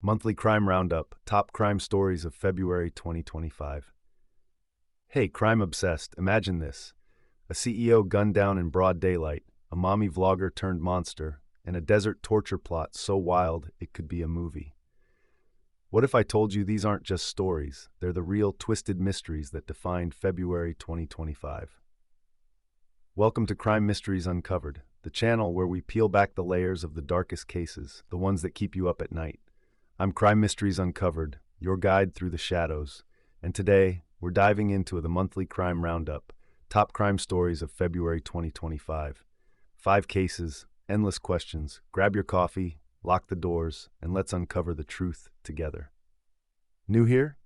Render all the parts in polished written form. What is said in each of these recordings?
Monthly Crime Roundup, top crime stories of February 2025. Hey, crime obsessed, imagine this. A CEO gunned down in broad daylight, a mommy vlogger turned monster, and a desert torture plot so wild it could be a movie. What if I told you these aren't just stories, they're the real twisted mysteries that defined February 2025? Welcome to Crime Mysteries Uncovered, the channel where we peel back the layers of the darkest cases, the ones that keep you up at night. I'm Crime Mysteries Uncovered, your guide through the shadows, and today we're diving into the Monthly Crime Roundup, top crime stories of February 2025. 5 cases, endless questions. Grab your coffee, lock the doors, and let's uncover the truth together. New here?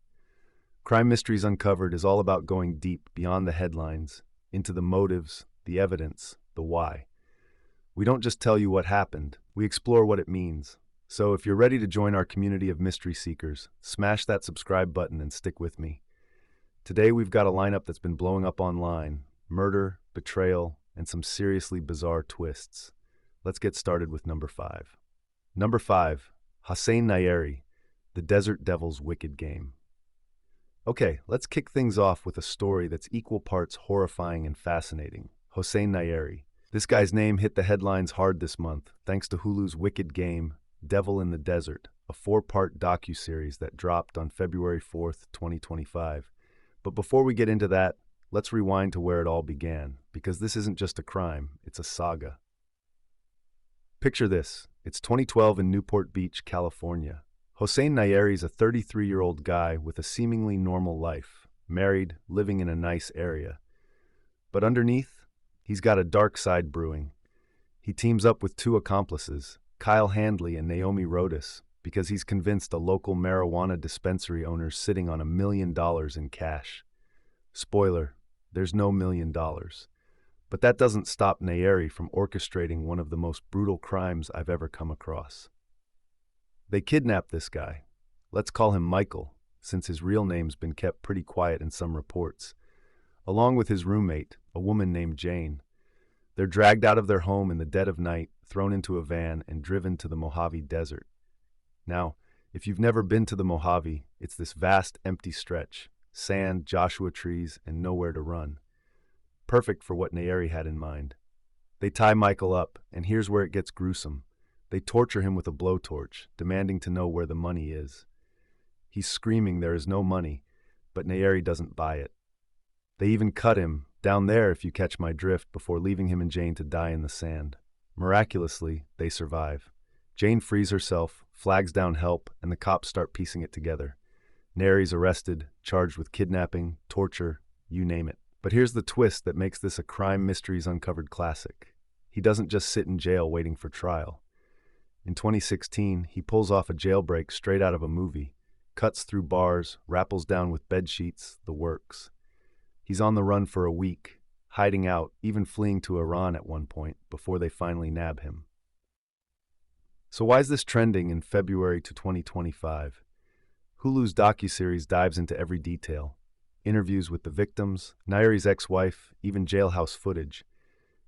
Crime Mysteries Uncovered is all about going deep beyond the headlines, into the motives, the evidence, the why. We don't just tell you what happened, we explore what it means. So if you're ready to join our community of mystery seekers, smash that subscribe button and stick with me. Today we've got a lineup that's been blowing up online: murder, betrayal, and some seriously bizarre twists. Let's get started with number 5. Number 5, Hossein Nayeri, the Desert Devil's Wicked Game. Okay, let's kick things off with a story that's equal parts horrifying and fascinating. Hossein Nayeri. This guy's name hit the headlines hard this month, thanks to Hulu's Wicked Game, Devil in the Desert, a 4-part docuseries that dropped on February 4th, 2025. But before we get into that, let's rewind to where it all began, because this isn't just a crime, it's a saga. Picture this, it's 2012 in Newport Beach, California. Hossein Nayeri's a 33-year-old guy with a seemingly normal life, married, living in a nice area. But underneath, he's got a dark side brewing. He teams up with 2 accomplices, Kyle Handley and Naomi Rodas, because he's convinced a local marijuana dispensary owner's sitting on $1 million in cash. Spoiler, there's no $1 million. But that doesn't stop Nayeri from orchestrating one of the most brutal crimes I've ever come across. They kidnap this guy. Let's call him Michael, since his real name's been kept pretty quiet in some reports, along with his roommate, a woman named Jane. They're dragged out of their home in the dead of night, thrown into a van, and driven to the Mojave Desert. Now, if you've never been to the Mojave, it's this vast, empty stretch, sand, Joshua trees, and nowhere to run. Perfect for what Nayeri had in mind. They tie Michael up, and here's where it gets gruesome. They torture him with a blowtorch, demanding to know where the money is. He's screaming there is no money, but Nayeri doesn't buy it. They even cut him, down there if you catch my drift, before leaving him and Jane to die in the sand. Miraculously, they survive. Jane frees herself, flags down help, and the cops start piecing it together. Nayeri's arrested, charged with kidnapping, torture, you name it. But here's the twist that makes this a Crime Mysteries Uncovered classic. He doesn't just sit in jail waiting for trial. In 2016, he pulls off a jailbreak straight out of a movie, cuts through bars, rappels down with bedsheets, the works. He's on the run for a week, hiding out, even fleeing to Iran at one point, before they finally nab him. So why is this trending in February to 2025? Hulu's docuseries dives into every detail. Interviews with the victims, Nayeri's ex-wife, even jailhouse footage.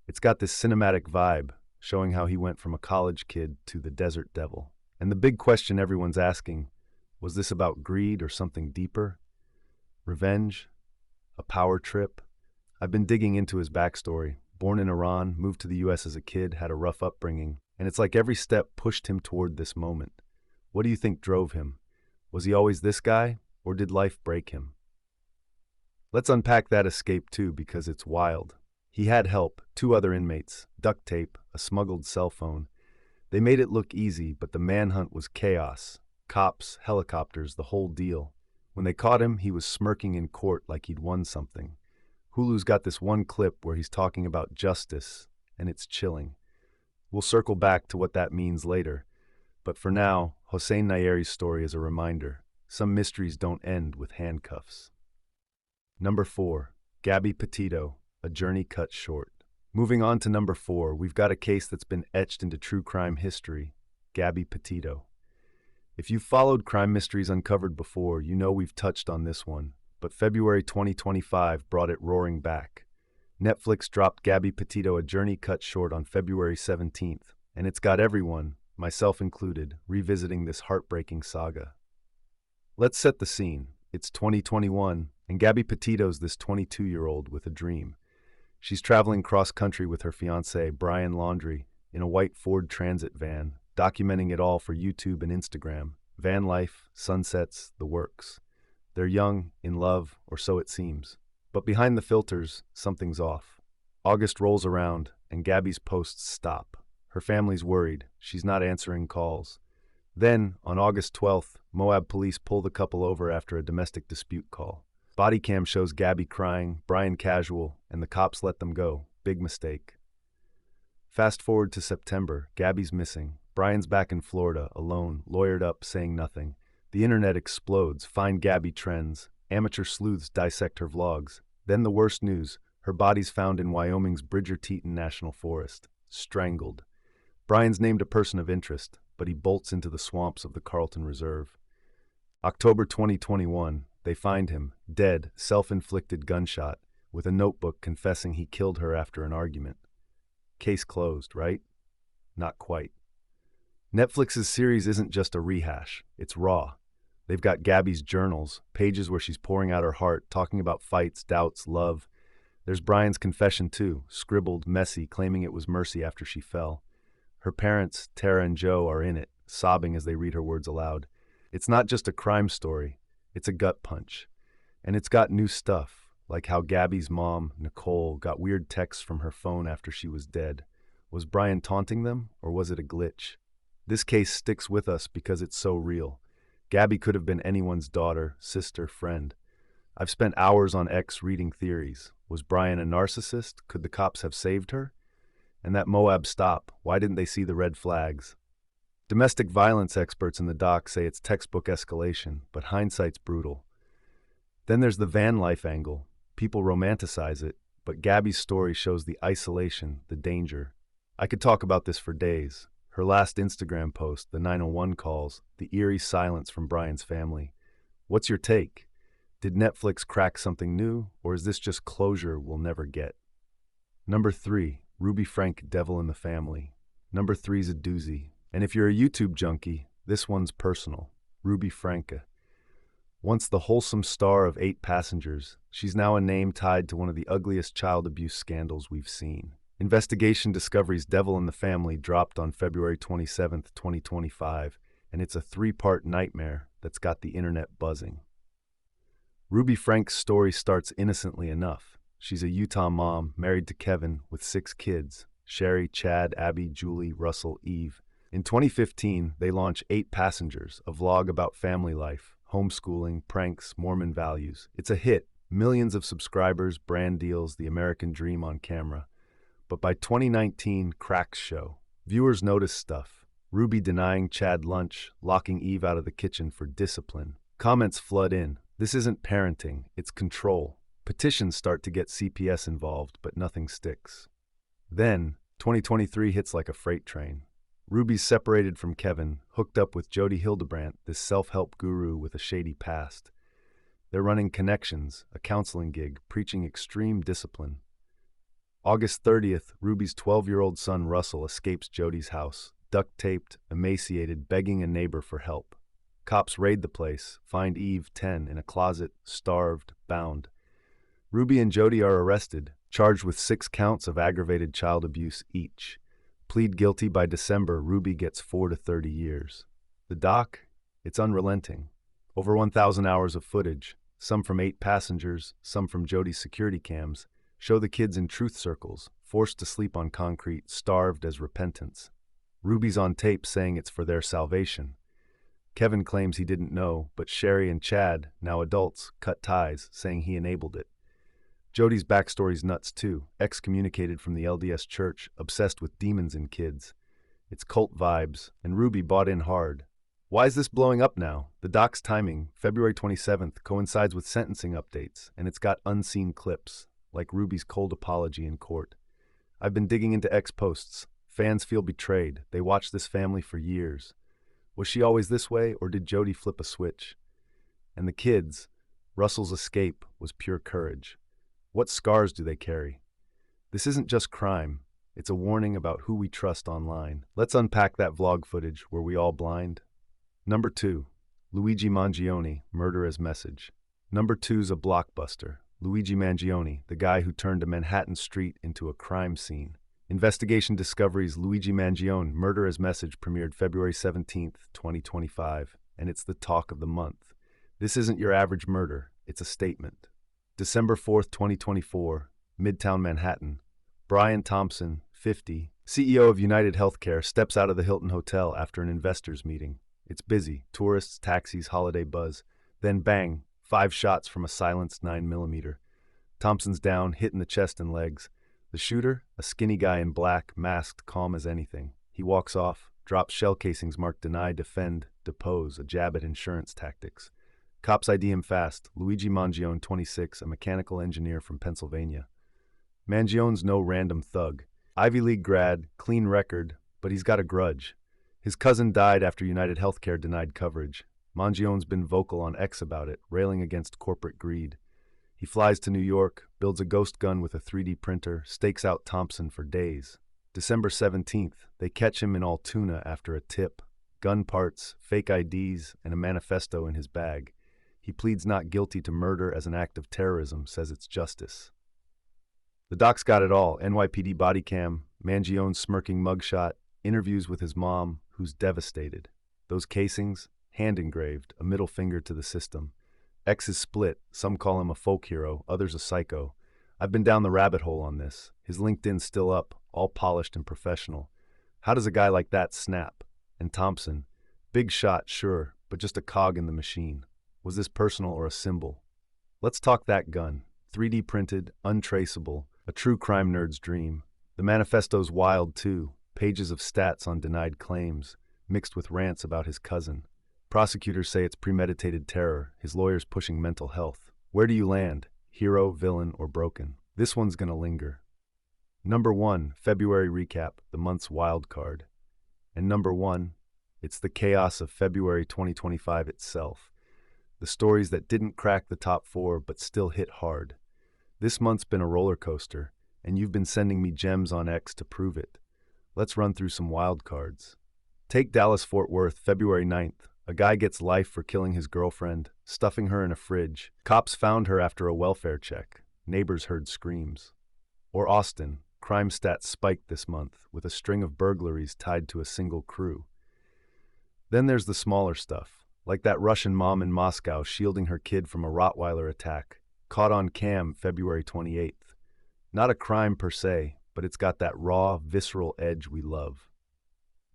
It's got this cinematic vibe, showing how he went from a college kid to the Desert Devil. And the big question everyone's asking, was this about greed or something deeper? Revenge? A power trip? I've been digging into his backstory. Born in Iran, moved to the US as a kid, had a rough upbringing, and it's like every step pushed him toward this moment. What do you think drove him? Was he always this guy, or did life break him? Let's unpack that escape too, because it's wild. He had help, 2 other inmates, duct tape, a smuggled cell phone. They made it look easy, but the manhunt was chaos. Cops, helicopters, the whole deal. When they caught him, he was smirking in court like he'd won something. Hulu's got this one clip where he's talking about justice, and it's chilling. We'll circle back to what that means later. But for now, Hossein Nayeri's story is a reminder. Some mysteries don't end with handcuffs. Number 4, Gabby Petito, a journey cut short. Moving on to number 4, we've got a case that's been etched into true crime history, Gabby Petito. If you've followed Crime Mysteries Uncovered before, you know we've touched on this one, but February 2025 brought it roaring back. Netflix dropped Gabby Petito, a journey cut short on February 17th, and it's got everyone, myself included, revisiting this heartbreaking saga. Let's set the scene. It's 2021, and Gabby Petito's this 22-year-old with a dream. She's traveling cross-country with her fiancé, Brian Laundrie, in a white Ford Transit van, documenting it all for YouTube and Instagram. Van life, sunsets, the works. They're young, in love, or so it seems. But behind the filters, something's off. August rolls around, and Gabby's posts stop. Her family's worried. She's not answering calls. Then, on August 12th, Moab police pull the couple over after a domestic dispute call. Body cam shows Gabby crying, Brian casual, and the cops let them go. Big mistake. Fast forward to September, Gabby's missing. Brian's back in Florida, alone, lawyered up, saying nothing. The internet explodes, find Gabby trends. Amateur sleuths dissect her vlogs. Then the worst news, her body's found in Wyoming's Bridger-Teton National Forest, strangled. Brian's named a person of interest, but he bolts into the swamps of the Carlton Reserve. October 2021, they find him, dead, self-inflicted gunshot, with a notebook confessing he killed her after an argument. Case closed, right? Not quite. Netflix's series isn't just a rehash, it's raw. They've got Gabby's journals, pages where she's pouring out her heart, talking about fights, doubts, love. There's Brian's confession too, scribbled, messy, claiming it was mercy after she fell. Her parents, Tara and Joe, are in it, sobbing as they read her words aloud. It's not just a crime story, it's a gut punch. And it's got new stuff, like how Gabby's mom, Nicole, got weird texts from her phone after she was dead. Was Brian taunting them, or was it a glitch? This case sticks with us because it's so real. Gabby could have been anyone's daughter, sister, friend. I've spent hours on X reading theories. Was Brian a narcissist? Could the cops have saved her? And that Moab stop, why didn't they see the red flags? Domestic violence experts in the doc say it's textbook escalation, but hindsight's brutal. Then there's the van life angle. People romanticize it, but Gabby's story shows the isolation, the danger. I could talk about this for days. Her last Instagram post, the 911 calls, the eerie silence from Brian's family. What's your take? Did Netflix crack something new, or is this just closure we'll never get? Number 3, Ruby Franke, Devil in the Family. Number 3's a doozy. And if you're a YouTube junkie, this one's personal. Ruby Franke. Once the wholesome star of 8 Passengers, she's now a name tied to one of the ugliest child abuse scandals we've seen. Investigation Discovery's Devil in the Family dropped on February 27, 2025, and it's a 3-part nightmare that's got the internet buzzing. Ruby Franke's story starts innocently enough. She's a Utah mom, married to Kevin, with 6 kids, Sherry, Chad, Abby, Julie, Russell, Eve. In 2015, they launched 8 Passengers, a vlog about family life, homeschooling, pranks, Mormon values. It's a hit. Millions of subscribers, brand deals, the American dream on camera. But by 2019, cracks show. Viewers notice stuff. Ruby denying Chad lunch, locking Eve out of the kitchen for discipline. Comments flood in. This isn't parenting, it's control. Petitions start to get CPS involved, but nothing sticks. Then, 2023 hits like a freight train. Ruby's separated from Kevin, hooked up with Jody Hildebrandt, this self-help guru with a shady past. They're running Connections, a counseling gig, preaching extreme discipline. August 30th, Ruby's 12-year-old son Russell escapes Jody's house, duct-taped, emaciated, begging a neighbor for help. Cops raid the place, find Eve, 10, in a closet, starved, bound. Ruby and Jody are arrested, charged with 6 counts of aggravated child abuse each. Plead guilty by December, Ruby gets 4 to 30 years. The doc? It's unrelenting. Over 1,000 hours of footage, some from 8 Passengers, some from Jody's security cams, show the kids in truth circles, forced to sleep on concrete, starved as repentance. Ruby's on tape saying it's for their salvation. Kevin claims he didn't know, but Sherry and Chad, now adults, cut ties, saying he enabled it. Jody's backstory's nuts too, excommunicated from the LDS Church, obsessed with demons in kids. It's cult vibes, and Ruby bought in hard. Why is this blowing up now? The doc's timing, February 27th, coincides with sentencing updates, and it's got unseen clips, like Ruby's cold apology in court. I've been digging into X posts. Fans feel betrayed. They watched this family for years. Was she always this way, or did Jody flip a switch? And the kids, Russell's escape was pure courage. What scars do they carry? This isn't just crime. It's a warning about who we trust online. Let's unpack that vlog footage. Were we all blind? Number 2. Luigi Mangione, Murder as Message. Number 2's a blockbuster. Luigi Mangione, the guy who turned a Manhattan street into a crime scene. Investigation Discovery's Luigi Mangione, Murder as Message premiered February 17th, 2025, and it's the talk of the month. This isn't your average murder, it's a statement. December 4th, 2024, Midtown Manhattan. Brian Thompson, 50, CEO of United Healthcare, steps out of the Hilton Hotel after an investors meeting. It's busy, tourists, taxis, holiday buzz. Then bang, 5 shots from a silenced 9mm. Thompson's down, hit in the chest and legs. The shooter, a skinny guy in black, masked, calm as anything. He walks off, drops shell casings marked deny, defend, depose, a jab at insurance tactics. Cops ID him fast. Luigi Mangione, 26, a mechanical engineer from Pennsylvania. Mangione's no random thug. Ivy League grad, clean record, but he's got a grudge. His cousin died after United Healthcare denied coverage. Mangione's been vocal on X about it, railing against corporate greed. He flies to New York, builds a ghost gun with a 3D printer, stakes out Thompson for days. December 17th, they catch him in Altoona after a tip. Gun parts, fake IDs, and a manifesto in his bag. He pleads not guilty to murder as an act of terrorism, says it's justice. The doc's got it all: NYPD body cam, Mangione's smirking mugshot, interviews with his mom, who's devastated. Those casings, hand-engraved, a middle finger to the system. X is split, some call him a folk hero, others a psycho. I've been down the rabbit hole on this. His LinkedIn's still up, all polished and professional. How does a guy like that snap? And Thompson, big shot, sure, but just a cog in the machine. Was this personal or a symbol? Let's talk that gun. 3D printed, untraceable, a true crime nerd's dream. The manifesto's wild too, pages of stats on denied claims, mixed with rants about his cousin. Prosecutors say it's premeditated terror, his lawyers pushing mental health. Where do you land? Hero, villain, or broken? This one's gonna linger. Number 1, February recap, the month's wild card. And number 1, it's the chaos of February 2025 itself. The stories that didn't crack the top 4 but still hit hard. This month's been a roller coaster, and you've been sending me gems on X to prove it. Let's run through some wild cards. Take Dallas-Fort Worth, February 9th. A guy gets life for killing his girlfriend, stuffing her in a fridge. Cops found her after a welfare check. Neighbors heard screams. Or Austin, crime stats spiked this month, with a string of burglaries tied to a single crew. Then there's the smaller stuff, like that Russian mom in Moscow shielding her kid from a Rottweiler attack, caught on cam February 28th. Not a crime per se, but it's got that raw, visceral edge we love.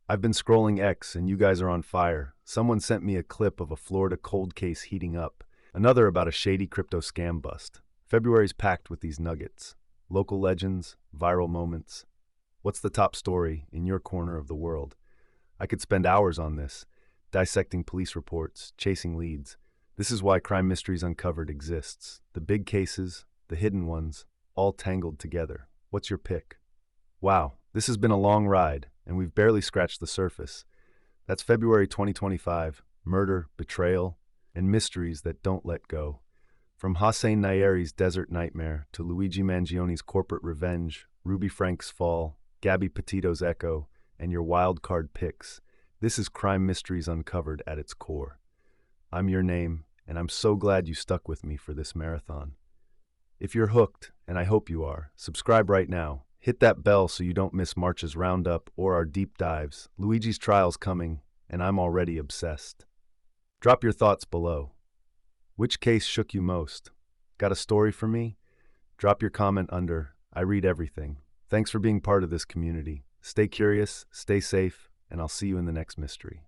I've been scrolling X and you guys are on fire. Someone sent me a clip of a Florida cold case heating up, another about a shady crypto scam bust. February's packed with these nuggets. Local legends, viral moments. What's the top story in your corner of the world? I could spend hours on this, dissecting police reports, chasing leads. This is why Crime Mysteries Uncovered exists. The big cases, the hidden ones, all tangled together. What's your pick? Wow, this has been a long ride, and we've barely scratched the surface. That's February 2025, murder, betrayal, and mysteries that don't let go. From Hossein Nayeri's Desert Nightmare to Luigi Mangione's corporate revenge, Ruby Franke's fall, Gabby Petito's echo, and your wild card picks, this is Crime Mysteries Uncovered at its core. I'm your name, and I'm so glad you stuck with me for this marathon. If you're hooked, and I hope you are, subscribe right now. Hit that bell so you don't miss March's roundup or our deep dives. Luigi's trial's coming, and I'm already obsessed. Drop your thoughts below. Which case shook you most? Got a story for me? Drop your comment under. I read everything. Thanks for being part of this community. Stay curious, stay safe, and I'll see you in the next mystery.